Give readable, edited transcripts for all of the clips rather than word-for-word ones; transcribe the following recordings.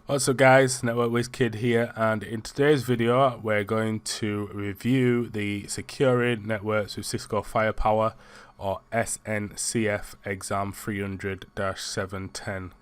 What's up guys, Network Wizkid here, and in today's video we're going to review the Securing Networks with Cisco Firepower or SNCF exam 300-710.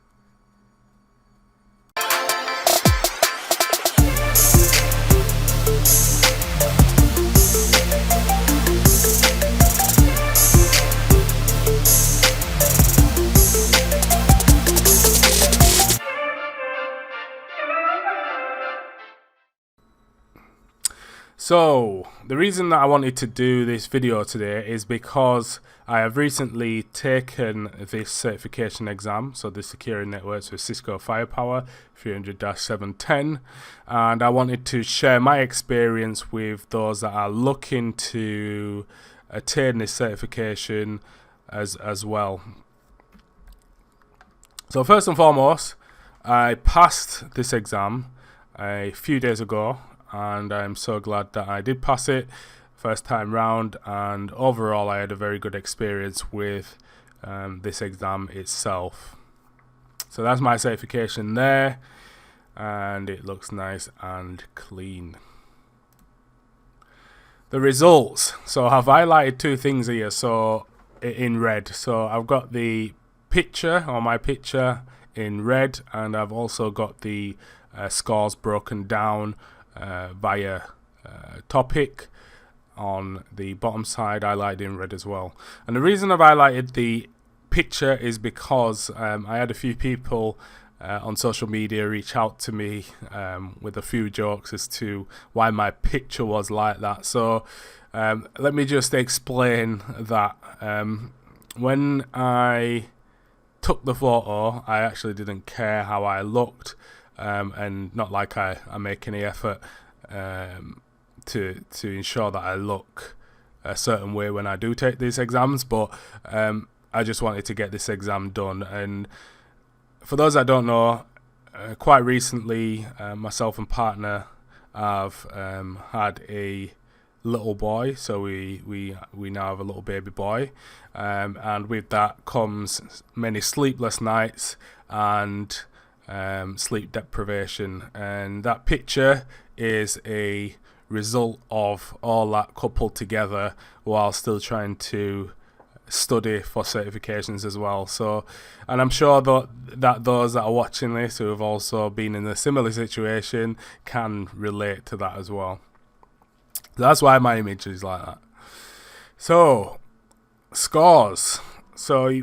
So, the reason that I wanted to do this video today is because I have recently taken this certification exam, so the Securing Networks with Cisco Firepower 300-710, and I wanted to share my experience with those that are looking to attain this certification as well. So first and foremost, I passed this exam a few days ago, and I'm so glad that I did pass it first time round, and overall I had a very good experience with this exam itself. So that's my certification there, and it looks nice and clean. The results, so I've highlighted two things here, so in red. So I've got the picture, or my picture, in red, and I've also got the scores broken down via topic on the bottom side, highlighted in red as well. And the reason I've highlighted the picture is because I had a few people on social media reach out to me with a few jokes as to why my picture was like that. So let me just explain that. When I took the photo, I actually didn't care how I looked. And not like I make any effort to ensure that I look a certain way when I do take these exams, but I just wanted to get this exam done. And for those that don't know, quite recently myself and partner have had a little boy, so we now have a little baby boy, and with that comes many sleepless nights and sleep deprivation, and that picture is a result of all that coupled together while still trying to study for certifications as well. So, and I'm sure that those that are watching this who have also been in a similar situation can relate to that as well. That's why my image is like that. So, scores. So,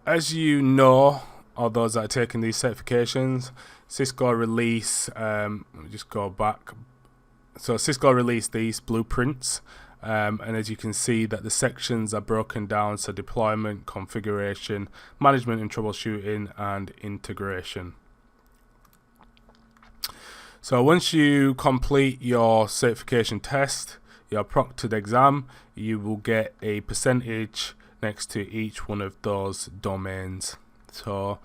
as you know, or those that are taking these certifications, Cisco release, let me just go back. So Cisco released these blueprints, and as you can see that the sections are broken down, so deployment, configuration, management and troubleshooting, and integration. So once you complete your certification test, your proctored exam, you will get a percentage next to each one of those domains. So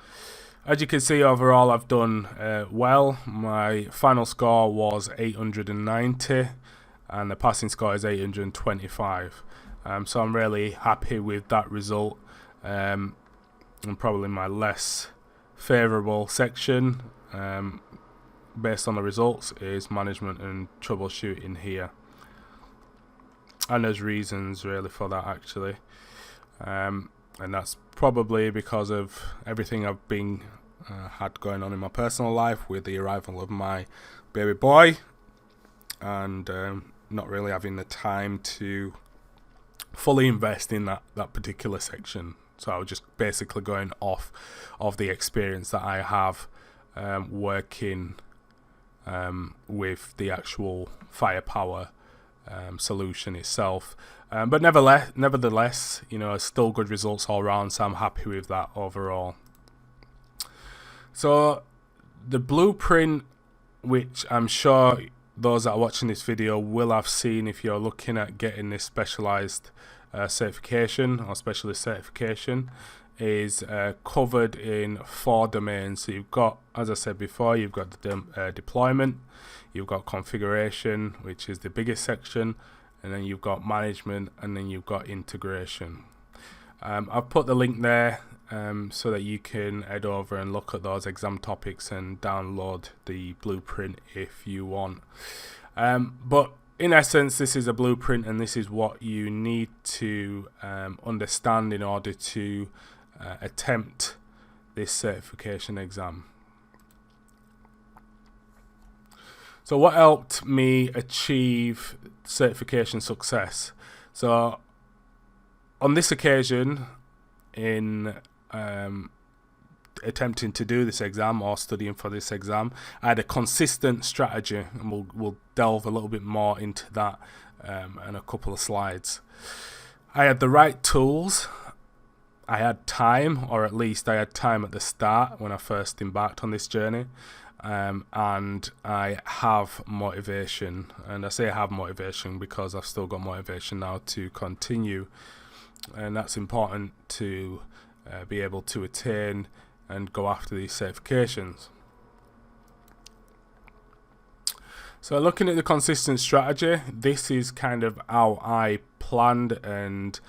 as you can see, overall I've done well. My final score was 890 and the passing score is 825. So I'm really happy with that result. And probably my less favourable section based on the results is management and troubleshooting here. And there's reasons really for that actually. And that's probably because of everything I've been had going on in my personal life with the arrival of my baby boy, and not really having the time to fully invest in that particular section. So I was just basically going off of the experience that I have working with the actual firepower solution itself. But nevertheless, you know, still good results all around, so I'm happy with that overall. So the blueprint, which I'm sure those that are watching this video will have seen if you're looking at getting this specialized certification or specialist certification, is covered in 4 domains. So you've got, as I said before, you've got the deployment, you've got configuration, which is the biggest section, and then you've got management, and then you've got integration. I've put the link there so that you can head over and look at those exam topics and download the blueprint if you want. But in essence, this is a blueprint, and this is what you need to understand in order to attempt this certification exam. So what helped me achieve certification success? So on this occasion, in attempting to do this exam or studying for this exam, I had a consistent strategy, and we'll delve a little bit more into that in a couple of slides. I had the right tools, I had time, or at least I had time at the start when I first embarked on this journey, and I have motivation. And I say I have motivation because I've still got motivation now to continue, and that's important to be able to attain and go after these certifications. So looking at the consistent strategy, this is kind of how I planned and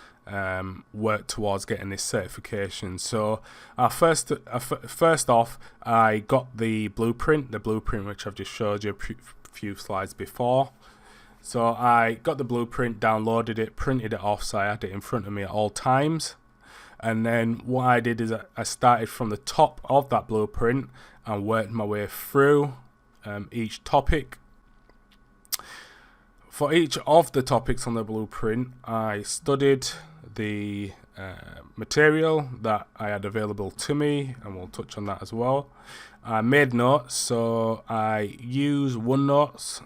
worked towards getting this certification. So first off, I got the blueprint which I've just showed you a few slides before. So I got the blueprint, downloaded it, printed it off, so I had it in front of me at all times. And then what I did is I started from the top of that blueprint and worked my way through each topic. For each of the topics on the blueprint, I studied the material that I had available to me, and we'll touch on that as well. I made notes, so I use OneNote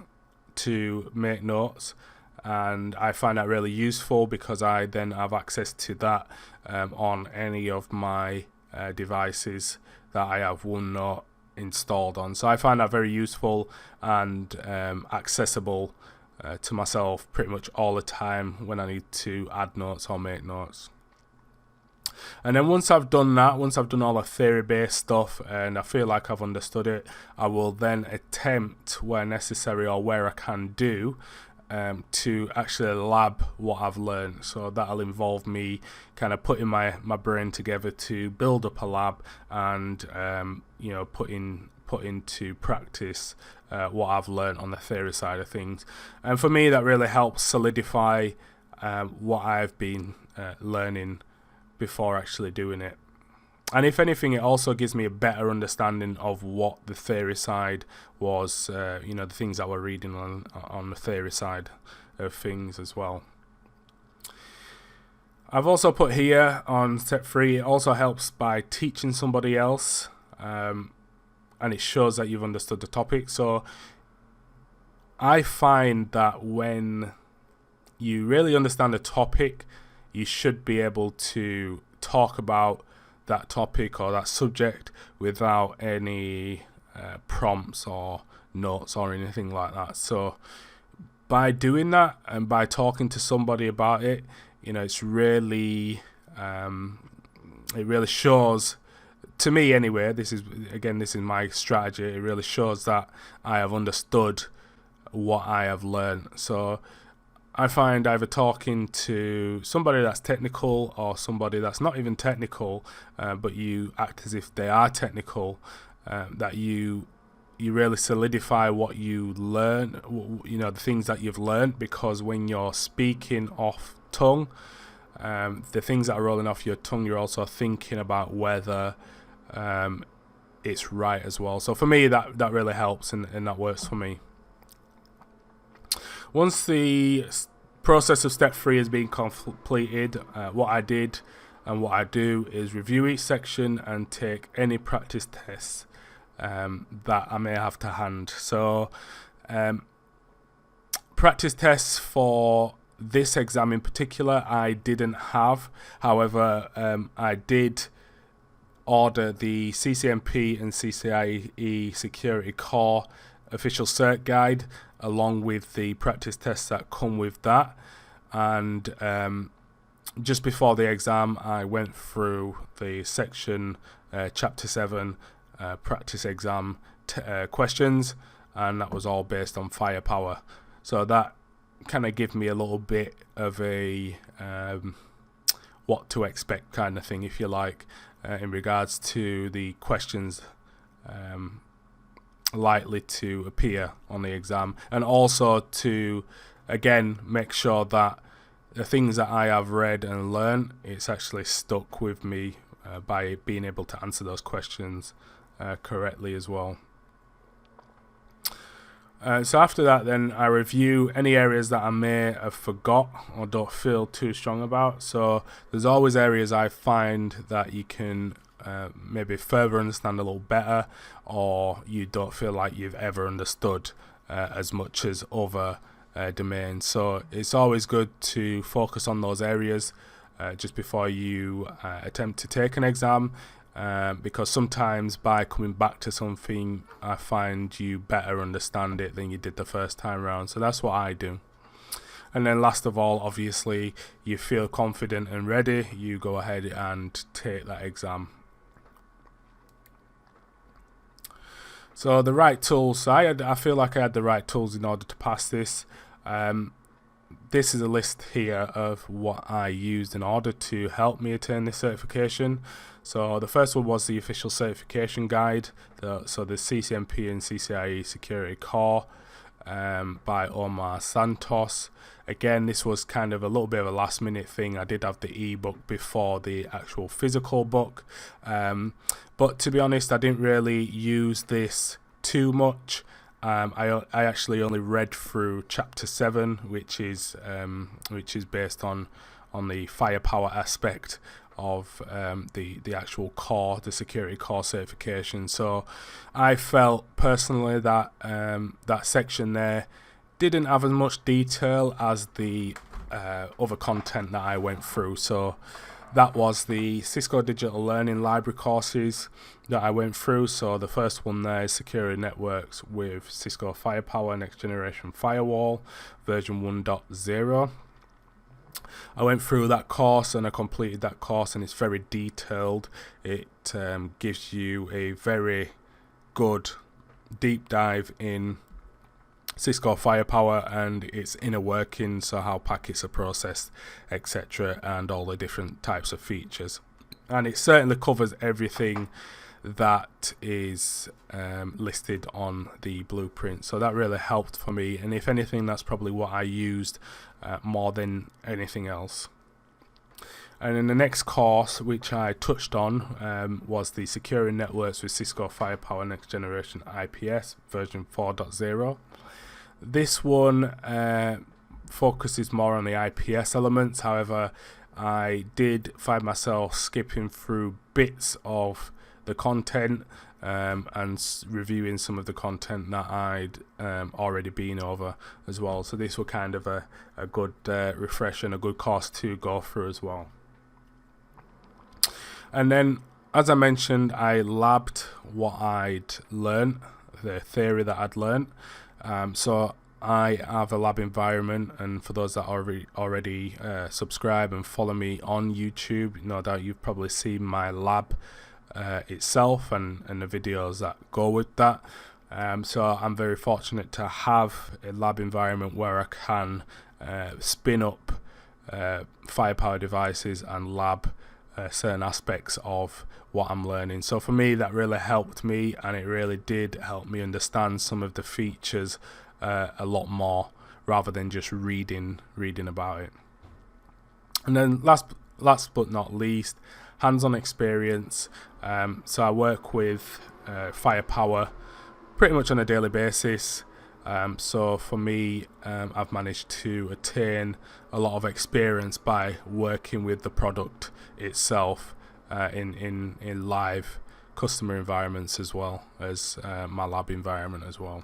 to make notes, and I find that really useful because I then have access to that on any of my devices that I have OneNote installed on. So I find that very useful and accessible to myself pretty much all the time when I need to add notes or make notes. And then once I've done that, once I've done all the theory-based stuff and I feel like I've understood it, I will then attempt where necessary or where I can do to actually lab what I've learned. So that'll involve me kind of putting my brain together to build up a lab and put into practice what I've learned on the theory side of things. And for me, that really helps solidify what I've been learning before actually doing it. And if anything, it also gives me a better understanding of what the theory side was, the things that we're reading on the theory side of things as well. I've also put here on step 3, it also helps by teaching somebody else, and it shows that you've understood the topic. So I find that when you really understand the topic, you should be able to talk about that topic or that subject without any prompts or notes or anything like that. So by doing that and by talking to somebody about it, it's really it really shows, to me anyway, this is my strategy, it really shows that I have understood what I have learned. So I find either talking to somebody that's technical or somebody that's not even technical, but you act as if they are technical, that you really solidify what you learn, the things that you've learned, because when you're speaking off tongue, the things that are rolling off your tongue, you're also thinking about whether it's right as well. So for me, that really helps and that works for me. Once the process of step 3 has been completed, what I did and what I do is review each section and take any practice tests that I may have to hand. So practice tests for this exam in particular I didn't have. However, I did order the CCNP and CCIE Security Core official cert guide along with the practice tests that come with that, and just before the exam I went through the section chapter 7 practice exam questions, and that was all based on firepower. So that kind of give me a little bit of a what to expect kind of thing, if you like. in regards to the questions likely to appear on the exam, and also to again make sure that the things that I have read and learned, it's actually stuck with me by being able to answer those questions correctly as well. So after that, then I review any areas that I may have forgot or don't feel too strong about. So there's always areas I find that you can maybe further understand a little better, or you don't feel like you've ever understood as much as other domains. So it's always good to focus on those areas just before you attempt to take an exam. Because sometimes by coming back to something, I find you better understand it than you did the first time around. So that's what I do. And then last of all, obviously, you feel confident and ready, you go ahead and take that exam. So the right tools, I feel like I had the right tools in order to pass this. This is a list here of what I used in order to help me attain this certification. So the first one was the official certification guide, so the CCNP and CCIE Security Core by Omar Santos. Again, this was kind of a little bit of a last minute thing. I did have the ebook before the actual physical book, but to be honest, I didn't really use this too much. I actually only read through chapter 7, which is based on the firepower aspect of the actual core, the security core certification. So I felt personally that that section there didn't have as much detail as the other content that I went through. So that was the Cisco Digital Learning Library courses that I went through. So the first one there is Security Networks with Cisco Firepower Next Generation Firewall version 1.0. I went through that course and I completed that course, and it's very detailed. It gives you a very good deep dive in Cisco Firepower and its inner workings, so how packets are processed, etc., and all the different types of features. And it certainly covers everything that is listed on the blueprint. So that really helped for me, and if anything, that's probably what I used more than anything else. And in the next course, which I touched on, was the Securing Networks with Cisco Firepower Next Generation IPS version 4.0. This one focuses more on the IPS elements. However, I did find myself skipping through bits of the content and reviewing some of the content that I'd already been over as well. So this was kind of a good refresh and a good course to go through as well. And then, as I mentioned, I labbed what I'd learned, the theory that I'd learned. So I have a lab environment, and for those that already subscribe and follow me on YouTube, no doubt you've probably seen my lab itself and the videos that go with that. So I'm very fortunate to have a lab environment where I can spin up firepower devices and lab certain aspects of what I'm learning. So for me, that really helped me, and it really did help me understand some of the features a lot more, rather than just reading about it. And then last but not least, hands-on experience. So I work with firepower pretty much on a daily basis. So for me, I've managed to attain a lot of experience by working with the product itself in live customer environments, as well as my lab environment as well.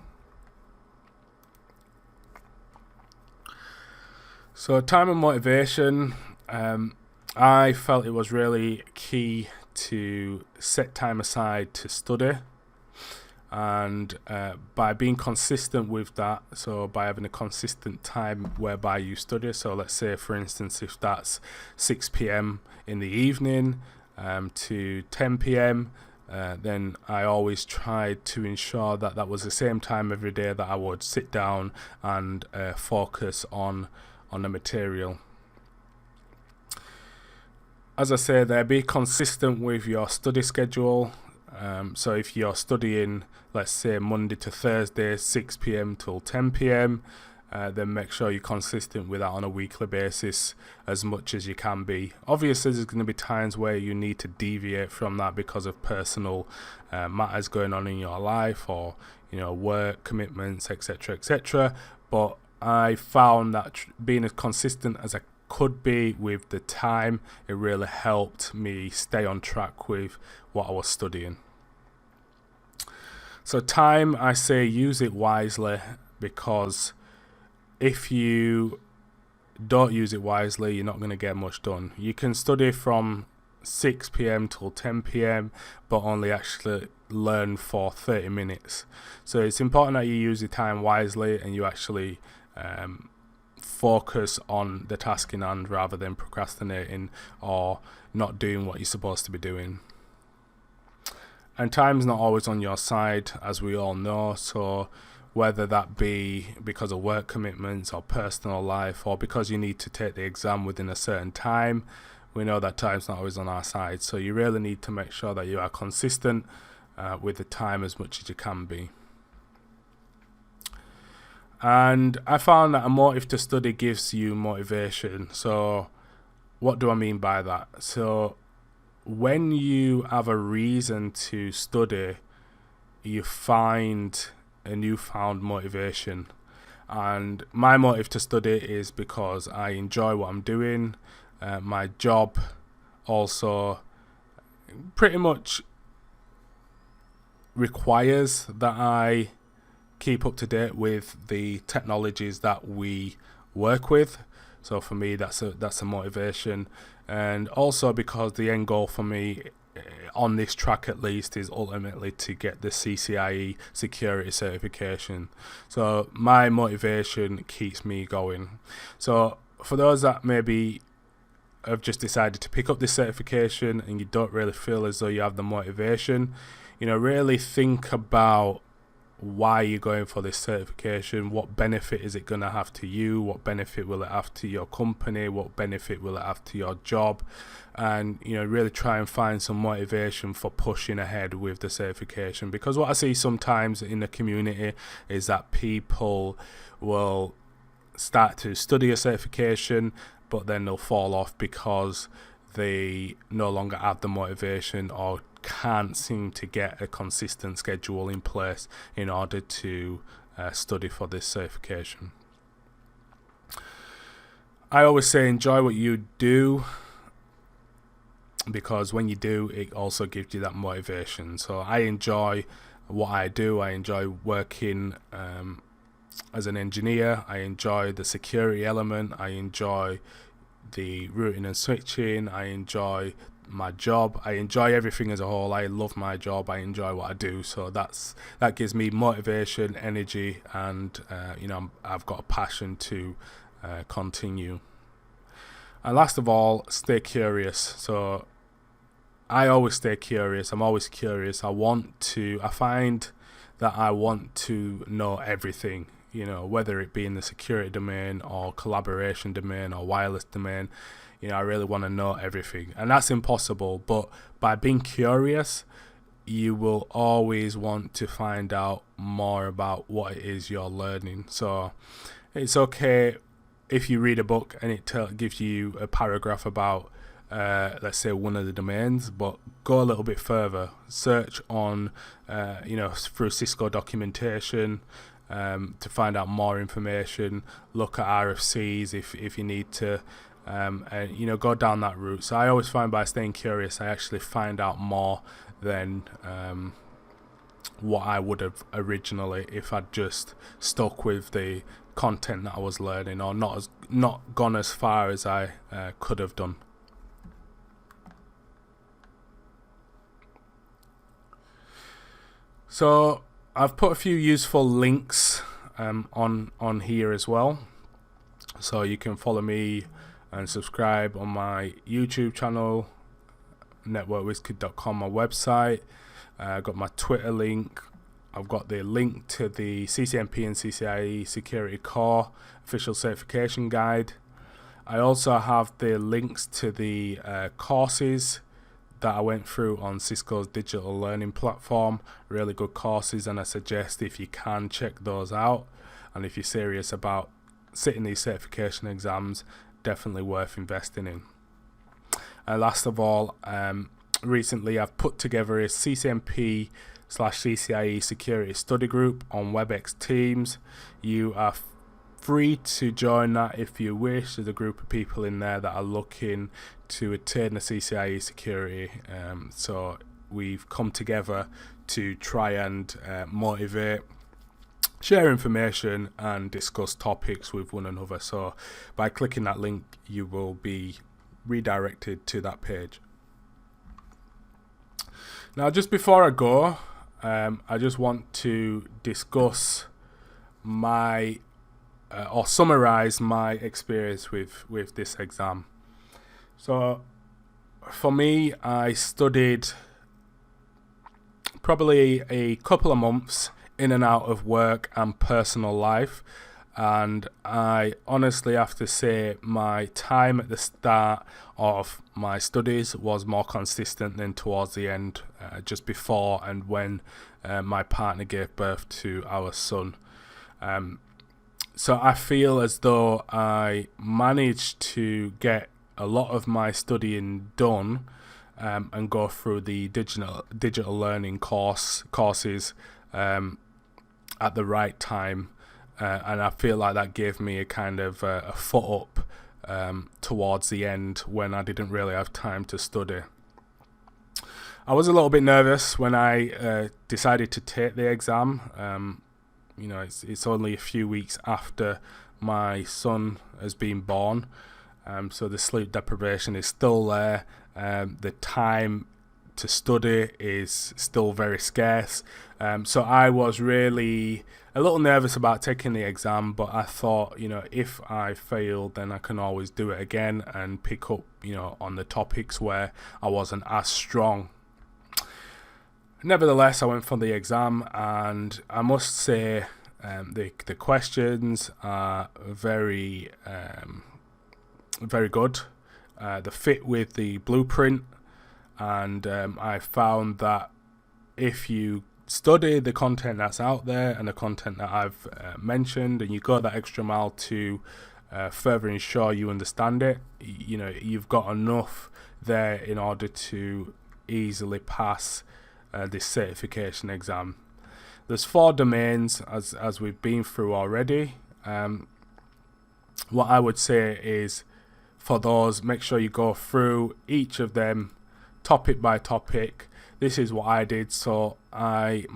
So time and motivation, I felt it was really key to set time aside to study, and by being consistent with that, so by having a consistent time whereby you study, so let's say for instance if that's 6 p.m. in the evening to 10 p.m, then I always tried to ensure that that was the same time every day that I would sit down and focus on the material. as I say there, be consistent with your study schedule. So if you're studying, let's say Monday to Thursday, 6 p.m. till 10 p.m., then make sure you're consistent with that on a weekly basis as much as you can be. Obviously, there's going to be times where you need to deviate from that because of personal matters going on in your life, or work commitments, etc., etc. But I found that being as consistent as I could be with the time, it really helped me stay on track with what I was studying. So time, I say use it wisely, because if you don't use it wisely, you're not going to get much done. You can study from 6 p.m. till 10 p.m. but only actually learn for 30 minutes. So it's important that you use your time wisely and you actually focus on the task in hand rather than procrastinating or not doing what you're supposed to be doing. And time's not always on your side, as we all know, so whether that be because of work commitments or personal life, or because you need to take the exam within a certain time, we know that time's not always on our side. So you really need to make sure that you are consistent with the time as much as you can be. And I found that a motive to study gives you motivation. So what do I mean by that? So when you have a reason to study, you find a newfound motivation. And my motive to study is because I enjoy what I'm doing. My job also pretty much requires that I keep up to date with the technologies that we work with. So for me, that's a motivation. And also because the end goal for me, on this track at least, is ultimately to get the CCIE security certification. So my motivation keeps me going. So for those that maybe have just decided to pick up this certification and you don't really feel as though you have the motivation, really think about why you're going for this certification. What benefit is it going to have to you? What benefit will it have to your company? What benefit will it have to your job? And really try and find some motivation for pushing ahead with the certification, because what I see sometimes in the community is that people will start to study a certification, but then they'll fall off because they no longer have the motivation or can't seem to get a consistent schedule in place in order to study for this certification. I always say enjoy what you do, because when you do, it also gives you that motivation. So I enjoy what I do. I enjoy working as an engineer. I enjoy the security element. I enjoy the routing and switching. I enjoy my job. I enjoy everything as a whole. I love my job. I enjoy what I do. So that gives me motivation, energy, and I've got a passion to continue. And last of all, stay curious. So I always stay curious. I'm always curious. I find that I want to know everything, whether it be in the security domain or collaboration domain or wireless domain. I really want to know everything, and that's impossible. But by being curious, you will always want to find out more about what it is you're learning. So it's okay if you read a book and it gives you a paragraph about let's say one of the domains, but go a little bit further. Search on through Cisco documentation to find out more information. Look at RFCs if you need to, and go down that route. So I always find by staying curious, I actually find out more than what I would have originally if I'd just stuck with the content that I was learning, or not gone as far as I could have done. So I've put a few useful links on here as well, so you can follow me and subscribe on my YouTube channel, networkwizkid.com, my website. I've got my Twitter link. I've got the link to the CCNP and CCIE Security Core official certification guide. I also have the links to the courses that I went through on Cisco's digital learning platform. Really good courses, and I suggest if you can check those out, and if you're serious about sitting these certification exams, definitely worth investing in. And last of all, recently I've put together a CCNP/CCIE security study group on WebEx Teams. You are free to join that if you wish. There's a group of people in there that are looking to attain the CCIE security. So we've come together to try and motivate, share information, and discuss topics with one another. So by clicking that link, you will be redirected to that page. Now, just before I go, I just want to discuss my or summarize my experience with this exam. So for me, I studied probably a couple of months in and out of work and personal life, and I honestly have to say my time at the start of my studies was more consistent than towards the end, just before and when my partner gave birth to our son. So I feel as though I managed to get a lot of my studying done and go through the digital learning courses at the right time, and I feel like that gave me a kind of a foot up towards the end when I didn't really have time to study. I was a little bit nervous when I decided to take the exam. It's only a few weeks after my son has been born, so the sleep deprivation is still there. The time to study is still very scarce, so I was really a little nervous about taking the exam, but I thought, if I failed, then I can always do it again and pick up, on the topics where I wasn't as strong. Nevertheless, I went for the exam, and I must say the questions are very good. The fit with the blueprint, and I found that if you study the content that's out there and the content that I've mentioned, and you go that extra mile to further ensure you understand it, you've got enough there in order to easily pass this certification exam. There's 4 domains as we've been through already. What I would say is, for those, make sure you go through each of them topic by topic. This is what I did. So I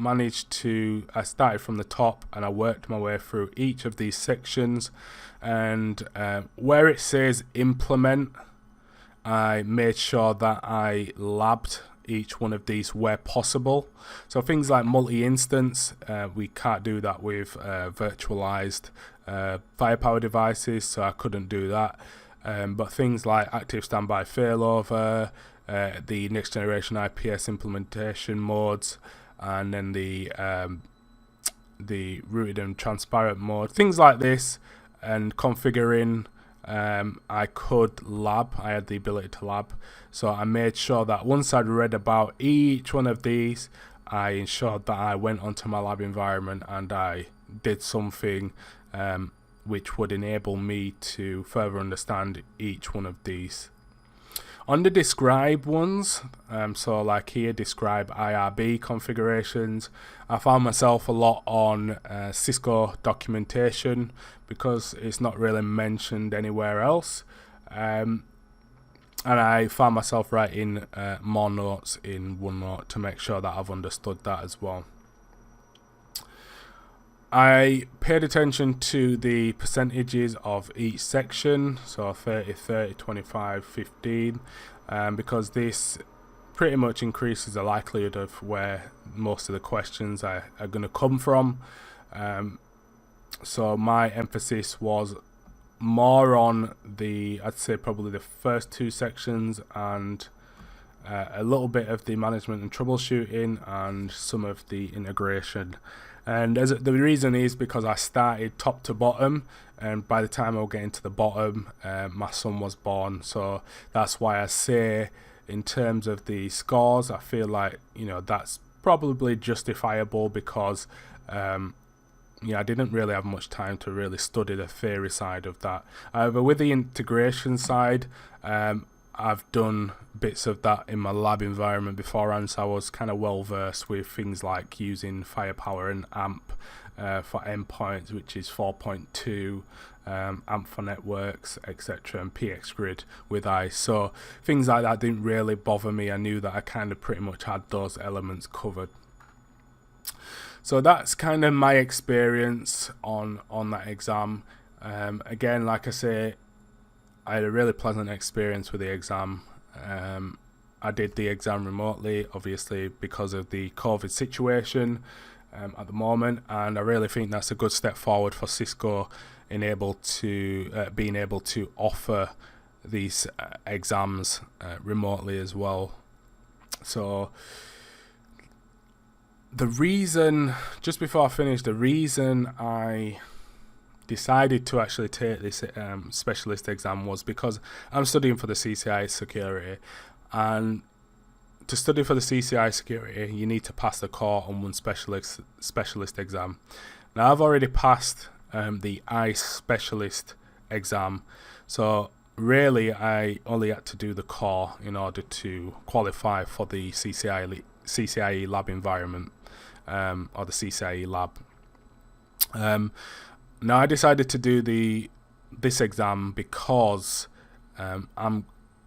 started from the top and I worked my way through each of these sections, and where it says implement, I made sure that I labbed each one of these where possible. So things like multi-instance, we can't do that with virtualized firepower devices, so I couldn't do that. But things like active standby failover, the next generation IPS implementation modes, and then the rooted and transparent mode, things like this, and configuring, I could lab. I had the ability to lab, so I made sure that once I'd read about each one of these, I ensured that I went onto my lab environment and I did something which would enable me to further understand each one of these. On the describe ones, so like here, describe IRB configurations, I found myself a lot on Cisco documentation because it's not really mentioned anywhere else, and I found myself writing more notes in OneNote to make sure that I've understood that as well. I paid attention to the percentages of each section, so 30, 30, 25, 15, because this pretty much increases the likelihood of where most of the questions are going to come from. So my emphasis was more on I'd say probably the first 2 sections and a little bit of the management and troubleshooting, and some of the integration. And the reason is because I started top to bottom, and by the time I was getting to the bottom, my son was born. So that's why I say, in terms of the scores, I feel like, you know, that's probably justifiable, because I didn't really have much time to really study the theory side of that. However, with the integration side, I've done bits of that in my lab environment beforehand, so I was kind of well versed with things like using Firepower and AMP for endpoints, which is 4.2, AMP for networks, etc., and PX Grid with ICE. So things like that didn't really bother me. I knew that I kind of pretty much had those elements covered. So that's kind of my experience on that exam. Again, like I say, I had a really pleasant experience with the exam. I did the exam remotely, obviously because of the COVID situation at the moment, and I really think that's a good step forward for Cisco in being able to offer these exams remotely as well. So the reason, just before I finish, the reason I decided to actually take this specialist exam was because I'm studying for the CCIE security, and to study for the CCIE security you need to pass the core on one specialist exam. Now I've already passed the ICE specialist exam, so really I only had to do the core in order to qualify for the CCIE lab environment, or the CCIE lab. Now I decided to do this exam because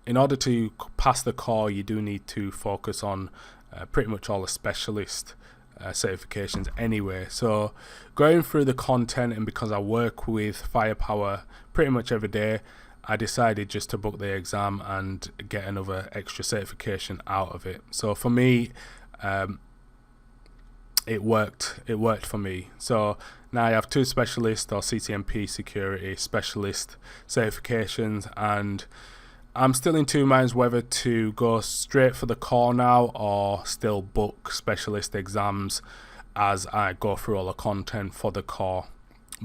in order to pass the core, you do need to focus on pretty much all the specialist certifications anyway. So going through the content, and because I work with Firepower pretty much every day, I decided just to book the exam and get another extra certification out of it. So for me, it worked for me. So now I have 2 specialist or CCNP security specialist certifications, and I'm still in 2 minds whether to go straight for the core now or still book specialist exams as I go through all the content for the core.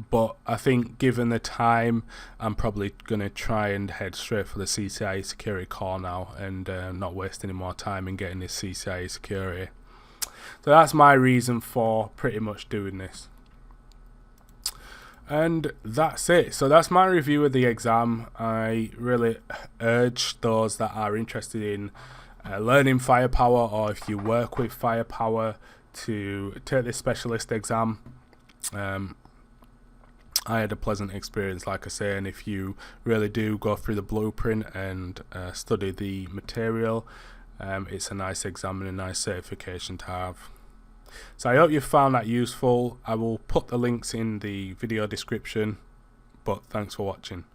But I think given the time, I'm probably going to try and head straight for the CCIE security core now, and not waste any more time in getting this CCIE security. So that's my reason for pretty much doing this. And that's it. So that's my review of the exam. I really urge those that are interested in learning Firepower, or if you work with Firepower, to take this specialist exam. I had a pleasant experience, like I say, and if you really do go through the blueprint and study the material, it's a nice exam and a nice certification to have. So I hope you found that useful. I will put the links in the video description, but thanks for watching.